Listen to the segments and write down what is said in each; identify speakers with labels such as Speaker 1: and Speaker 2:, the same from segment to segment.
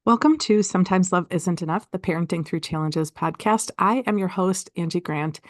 Speaker 1: Welcome to Sometimes Love Isn't Enough, the Parenting Through Challenges podcast. I am your host, Angie Grant,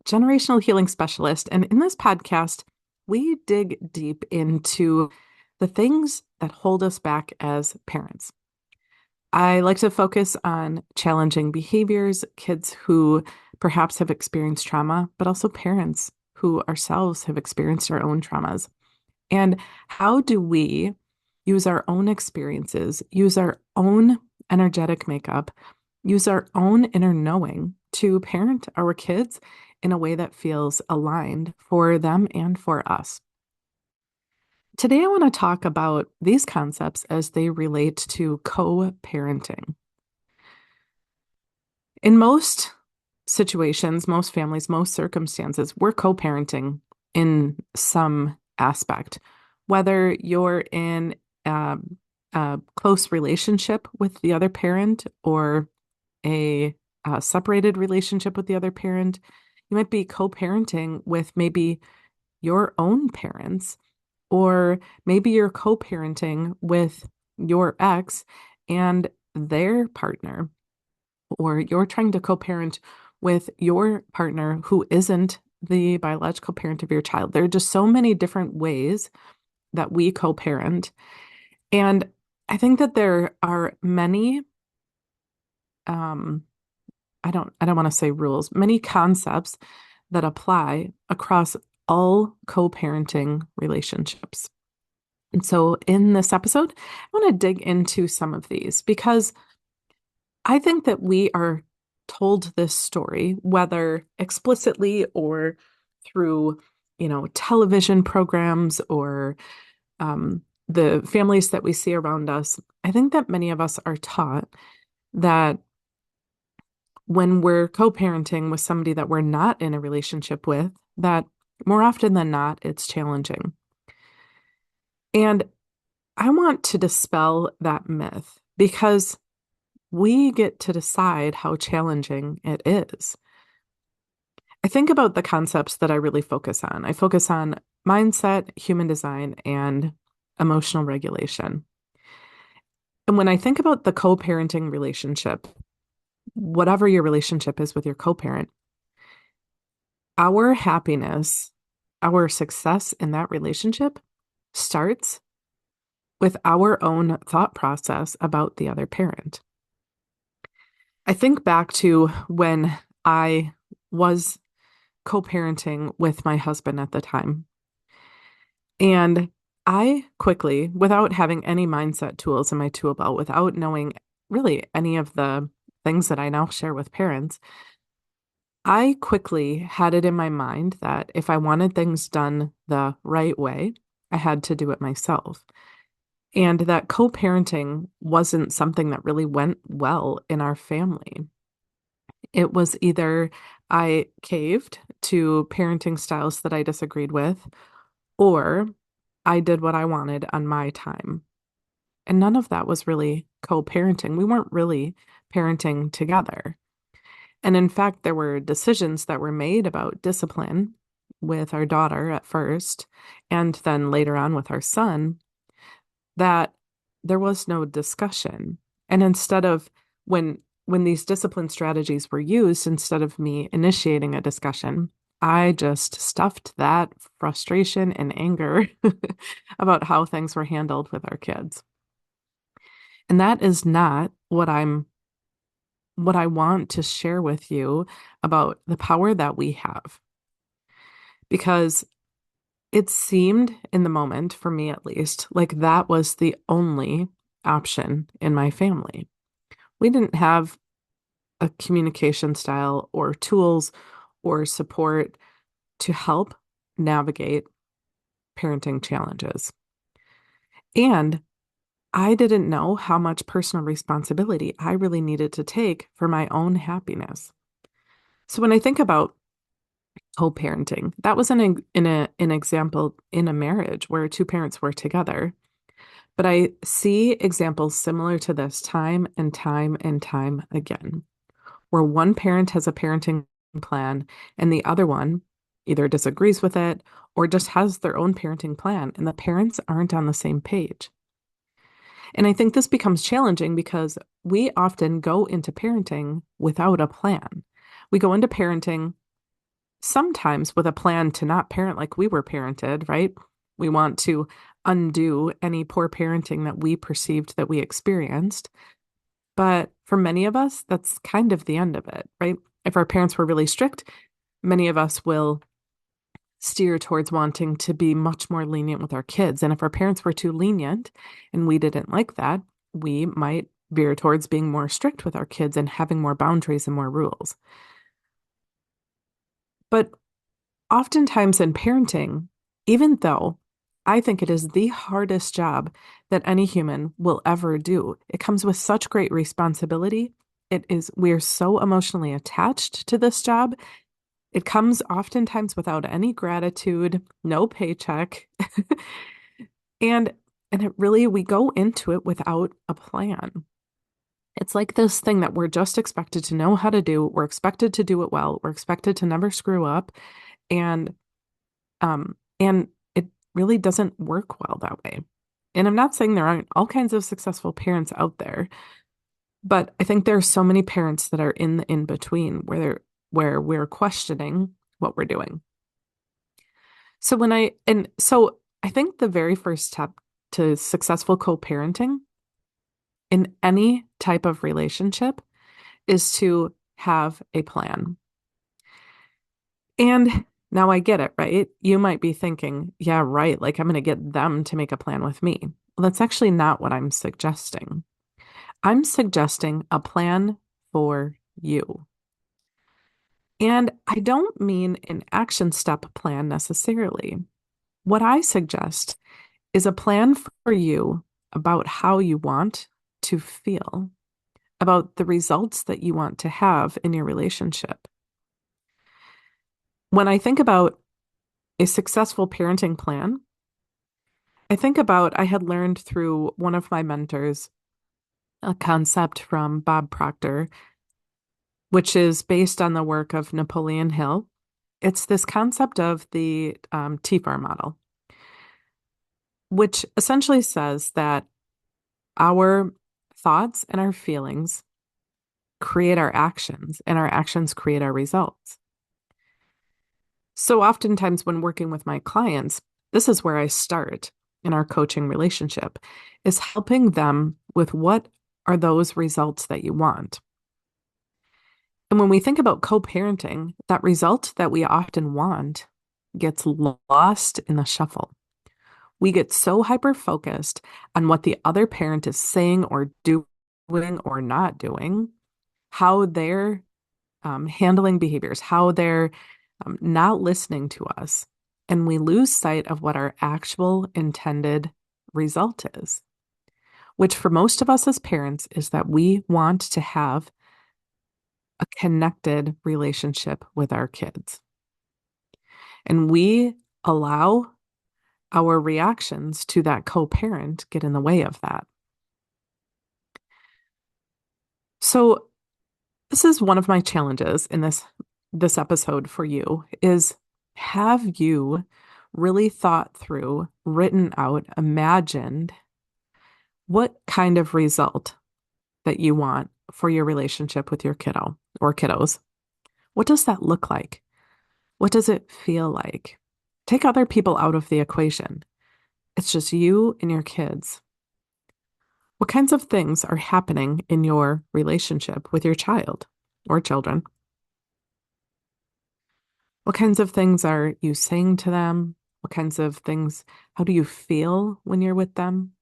Speaker 1: generational healing specialist. And in this podcast, we dig deep into the things that hold us back as parents. I like to focus on challenging behaviors, kids who perhaps have experienced trauma, but also parents who ourselves have experienced our own traumas. And how do we use our own experiences, use our own energetic makeup, use our own inner knowing to parent our kids in a way that feels aligned for them and for us? Today, I want to talk about these concepts as they relate to co-parenting. In most situations, most families, most circumstances, we're co-parenting in some aspect, whether you're in a close relationship with the other parent or a separated relationship with the other parent. You might be co-parenting with maybe your own parents, or maybe you're co-parenting with your ex and their partner, or you're trying to co-parent with your partner who isn't the biological parent of your child. There are just so many different ways that we co-parent. And I think that there are many, I don't want to say rules, many concepts that apply across all co-parenting relationships. And so in this episode, I want to dig into some of these because I think that we are told this story, whether explicitly or through, television programs or the families that we see around us. I think that many of us are taught that when we're co-parenting with somebody that we're not in a relationship with, that more often than not, it's challenging. And I want to dispel that myth because we get to decide how challenging it is. I think about the concepts that I really focus on. I focus on mindset, human design, and emotional regulation. And when I think about the co-parenting relationship, whatever your relationship is with your co-parent, our happiness, our success in that relationship starts with our own thought process about the other parent. I think back to when I was co-parenting with my husband at the time. And I quickly, without having any mindset tools in my tool belt, without knowing really any of the things that I now share with parents, I quickly had it in my mind that if I wanted things done the right way, I had to do it myself. And that co-parenting wasn't something that really went well in our family. It was either I caved to parenting styles that I disagreed with, or I did what I wanted on my time. And none of that was really co-parenting. We weren't really parenting together. And in fact, there were decisions that were made about discipline with our daughter at first, and then later on with our son, that there was no discussion. And instead of when these discipline strategies were used, instead of me initiating a discussion, I just stuffed that frustration and anger about how things were handled with our kids. And that is not what I want to share with you about the power that we have. Because it seemed in the moment, for me at least, like that was the only option in my family. We didn't have a communication style or tools or support to help navigate parenting challenges. And I didn't know how much personal responsibility I really needed to take for my own happiness. So when I think about co-parenting, that was an example in a marriage where two parents were together. But I see examples similar to this time and time and time again, where one parent has a parenting plan and the other one either disagrees with it or just has their own parenting plan, and the parents aren't on the same page. And I think this becomes challenging because we often go into parenting without a plan. We go into parenting sometimes with a plan to not parent like we were parented, right? We want to undo any poor parenting that we perceived that we experienced. But for many of us, that's kind of the end of it, right? If our parents were really strict, many of us will steer towards wanting to be much more lenient with our kids. And if our parents were too lenient and we didn't like that, we might veer towards being more strict with our kids and having more boundaries and more rules. But oftentimes in parenting, even though I think it is the hardest job that any human will ever do, it comes with such great responsibility. We are so emotionally attached to this job. It comes oftentimes without any gratitude, no paycheck. And we go into it without a plan. It's like this thing that we're just expected to know how to do. We're expected to do it well. We're expected to never screw up. And it really doesn't work well that way. And I'm not saying there aren't all kinds of successful parents out there, but I think there are so many parents that are in the in between where we're questioning what we're doing. So I think the very first step to successful co-parenting in any type of relationship is to have a plan. And now I get it, right? You might be thinking, yeah, right, like I'm going to get them to make a plan with me. Well, that's actually not what I'm suggesting. I'm suggesting a plan for you. And I don't mean an action step plan necessarily. What I suggest is a plan for you about how you want to feel, about the results that you want to have in your relationship. When I think about a successful parenting plan, I had learned through one of my mentors a concept from Bob Proctor, which is based on the work of Napoleon Hill. It's this concept of the TFAR model, which essentially says that our thoughts and our feelings create our actions, and our actions create our results. So oftentimes when working with my clients, this is where I start in our coaching relationship, is helping them with what are those results that you want. And when we think about co-parenting, that result that we often want gets lost in the shuffle. We get so hyper-focused on what the other parent is saying or doing or not doing, how they're handling behaviors, how they're not listening to us. And we lose sight of what our actual intended result is, which for most of us as parents is that we want to have a connected relationship with our kids. And we allow our reactions to that co-parent get in the way of that. So this is one of my challenges in this episode for you is have you really thought through, written out, imagined what kind of result that you want for your relationship with your kiddo or kiddos? What does that look like? What does it feel like? Take other people out of the equation. It's just you and your kids. What kinds of things are happening in your relationship with your child or children? What kinds of things are you saying to them? What kinds of things, how do you feel when you're with them?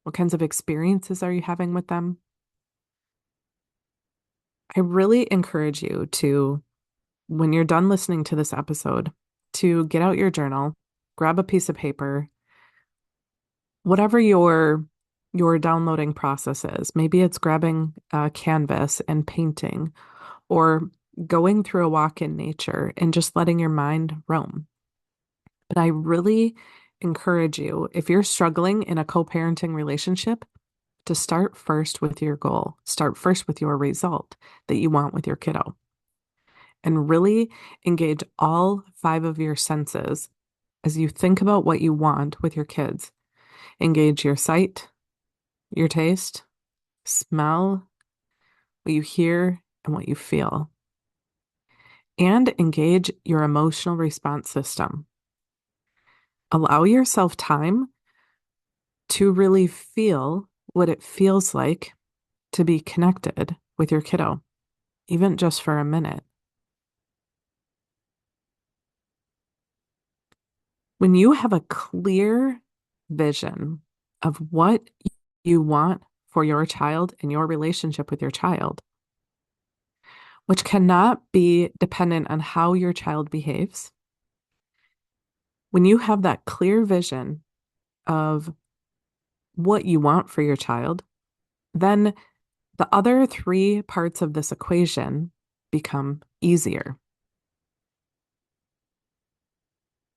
Speaker 1: What kinds of experiences are you having with them? I really encourage you to, when you're done listening to this episode, to get out your journal, grab a piece of paper, whatever your downloading process is. Maybe it's grabbing a canvas and painting, or going through a walk in nature and just letting your mind roam. But I really encourage you, if you're struggling in a co-parenting relationship, to start first with your goal. Start first with your result that you want with your kiddo. And really engage all five of your senses as you think about what you want with your kids. Engage your sight, your taste, smell, what you hear, and what you feel. And engage your emotional response system. Allow yourself time to really feel what it feels like to be connected with your kiddo, even just for a minute. When you have a clear vision of what you want for your child and your relationship with your child, which cannot be dependent on how your child behaves, when you have that clear vision of what you want for your child, then the other three parts of this equation become easier.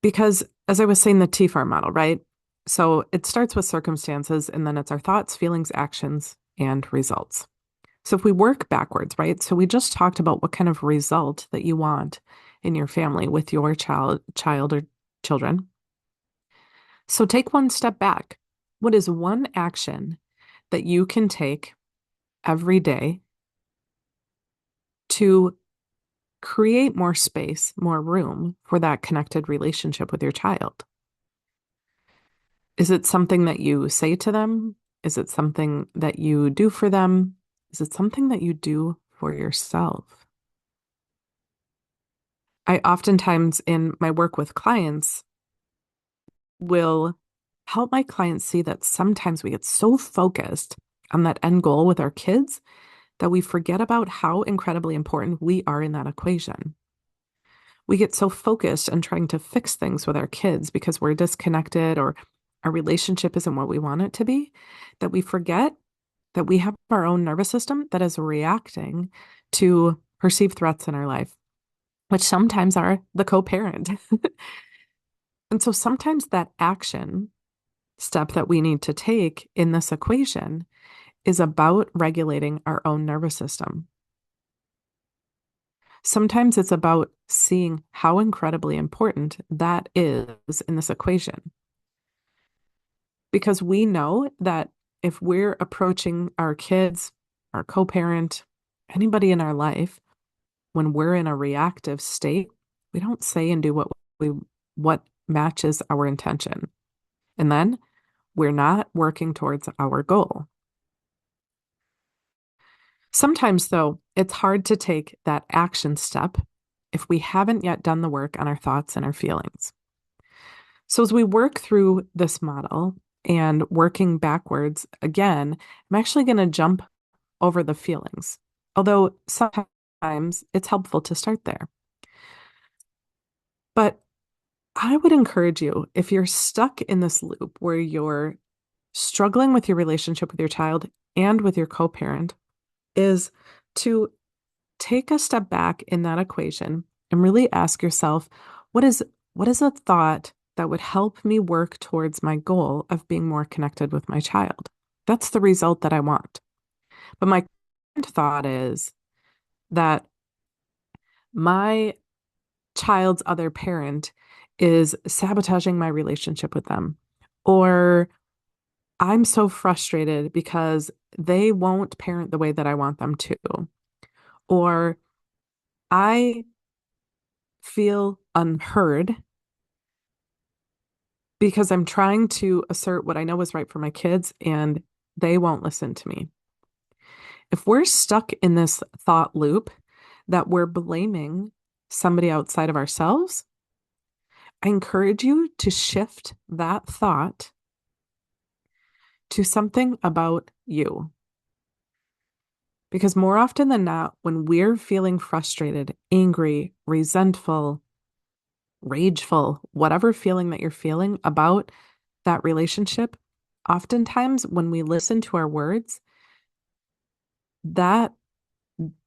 Speaker 1: Because as I was saying, the T-FAR model, right? So it starts with circumstances, and then it's our thoughts, feelings, actions, and results. So if we work backwards, right? So we just talked about what kind of result that you want in your family with your child or children. So take one step back. What is one action that you can take every day to create more space, more room for that connected relationship with your child? Is it something that you say to them? Is it something that you do for them? Is it something that you do for yourself? I oftentimes, in my work with clients, will help my clients see that sometimes we get so focused on that end goal with our kids that we forget about how incredibly important we are in that equation. We get so focused on trying to fix things with our kids because we're disconnected or our relationship isn't what we want it to be, that we forget that we have our own nervous system that is reacting to perceived threats in our life, which sometimes are the co-parent. And so sometimes that action step that we need to take in this equation is about regulating our own nervous system. Sometimes it's about seeing how incredibly important that is in this equation. Because we know that if we're approaching our kids, our co-parent, anybody in our life, when we're in a reactive state, we don't say and do what matches our intention. And then we're not working towards our goal. Sometimes, though, it's hard to take that action step if we haven't yet done the work on our thoughts and our feelings. So, as we work through this model and working backwards, again, I'm actually going to jump over the feelings, although sometimes it's helpful to start there. But I would encourage you, if you're stuck in this loop where you're struggling with your relationship with your child and with your co-parent, is to take a step back in that equation and really ask yourself, what is a thought that would help me work towards my goal of being more connected with my child? That's the result that I want. But my current thought is that my child's other parent is sabotaging my relationship with them. Or I'm so frustrated because they won't parent the way that I want them to. Or I feel unheard because I'm trying to assert what I know is right for my kids and they won't listen to me. If we're stuck in this thought loop that we're blaming somebody outside of ourselves, I encourage you to shift that thought to something about you. Because more often than not, when we're feeling frustrated, angry, resentful, rageful, whatever feeling that you're feeling about that relationship, oftentimes when we listen to our words, that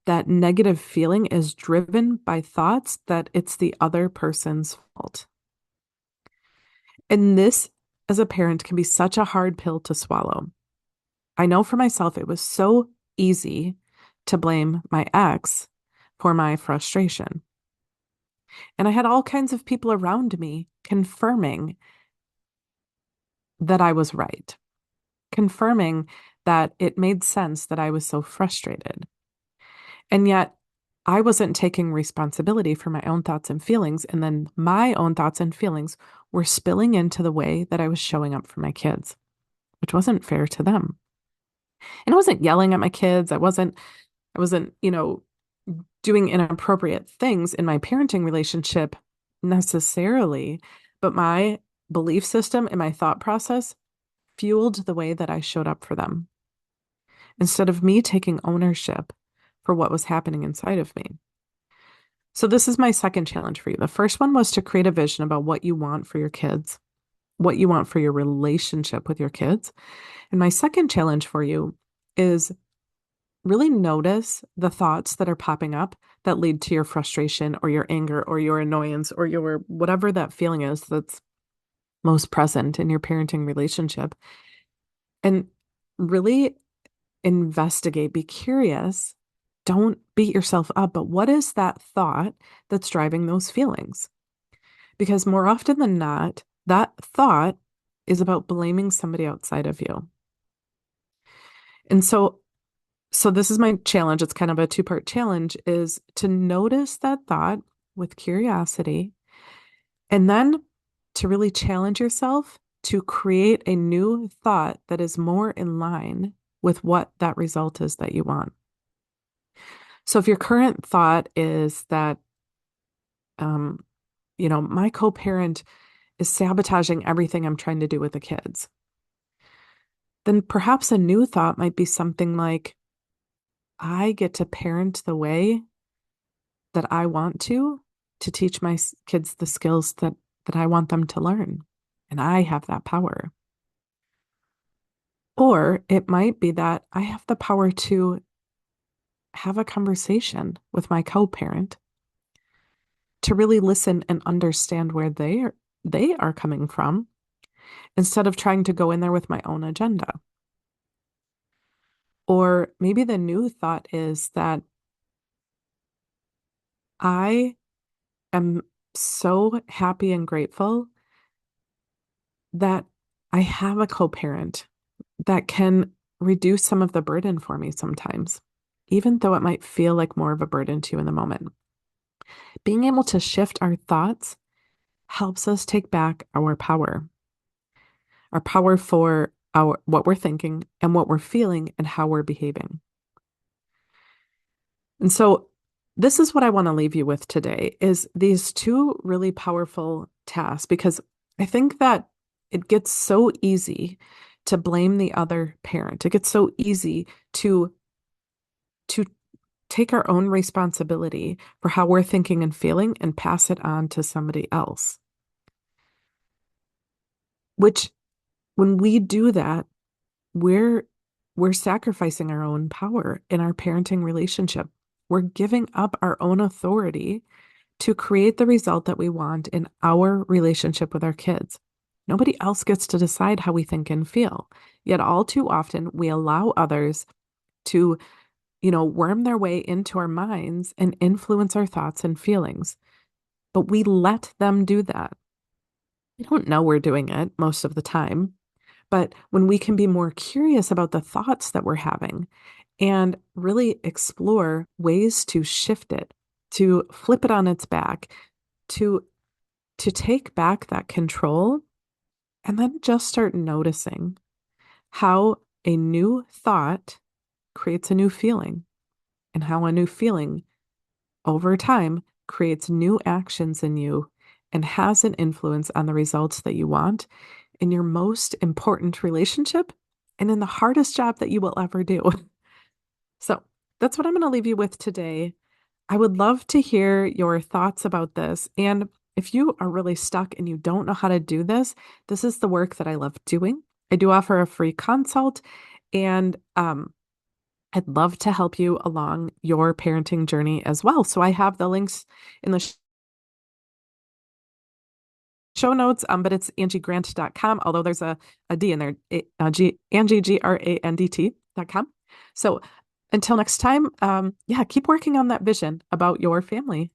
Speaker 1: that negative feeling is driven by thoughts that it's the other person's fault. And this, as a parent, can be such a hard pill to swallow. I know for myself, it was so easy to blame my ex for my frustration. And I had all kinds of people around me confirming that I was right, confirming that it made sense that I was so frustrated. And yet I wasn't taking responsibility for my own thoughts and feelings. And then my own thoughts and feelings were spilling into the way that I was showing up for my kids, which wasn't fair to them. And I wasn't yelling at my kids. I wasn't doing inappropriate things in my parenting relationship necessarily, but my belief system and my thought process fueled the way that I showed up for them instead of me taking ownership for what was happening inside of me. So, this is my second challenge for you. The first one was to create a vision about what you want for your kids, what you want for your relationship with your kids. And my second challenge for you is really notice the thoughts that are popping up that lead to your frustration or your anger or your annoyance or your whatever that feeling is that's most present in your parenting relationship. And really investigate, be curious. Don't beat yourself up, but what is that thought that's driving those feelings? Because more often than not, that thought is about blaming somebody outside of you. And so this is my challenge. It's kind of a two-part challenge is to notice that thought with curiosity and then to really challenge yourself to create a new thought that is more in line with what that result is that you want. So if your current thought is that, um, my co-parent is sabotaging everything I'm trying to do with the kids, then perhaps a new thought might be something like, I get to parent the way that I want to teach my kids the skills that I want them to learn. And I have that power. Or it might be that I have the power to have a conversation with my co-parent to really listen and understand where they are coming from instead of trying to go in there with my own agenda. Or maybe the new thought is that I am so happy and grateful that I have a co-parent that can reduce some of the burden for me sometimes, even though it might feel like more of a burden to you in the moment. Being able to shift our thoughts helps us take back our power for our what we're thinking and what we're feeling and how we're behaving. And so this is what I want to leave you with today is these two really powerful tasks because I think that it gets so easy to blame the other parent. It gets so easy to take our own responsibility for how we're thinking and feeling and pass it on to somebody else. Which when we do that, we're we're sacrificing our own power in our parenting relationship. We're giving up our own authority to create the result that we want in our relationship with our kids. Nobody else gets to decide how we think and feel. Yet all too often we allow others to, worm their way into our minds and influence our thoughts and feelings. But we let them do that. We don't know we're doing it most of the time. But when we can be more curious about the thoughts that we're having and really explore ways to shift it, to flip it on its back, to to take back that control and then just start noticing how a new thought creates a new feeling and how a new feeling over time creates new actions in you and has an influence on the results that you want in your most important relationship and in the hardest job that you will ever do. So that's what I'm going to leave you with today. I would love to hear your thoughts about this. And if you are really stuck and you don't know how to do this, this is the work that I love doing. I do offer a free consult, and I'd love to help you along your parenting journey as well. So I have the links in the show notes, but it's angiegrant.com, although there's a D in there, Angie, GRANDT.com. So until next time, keep working on that vision about your family.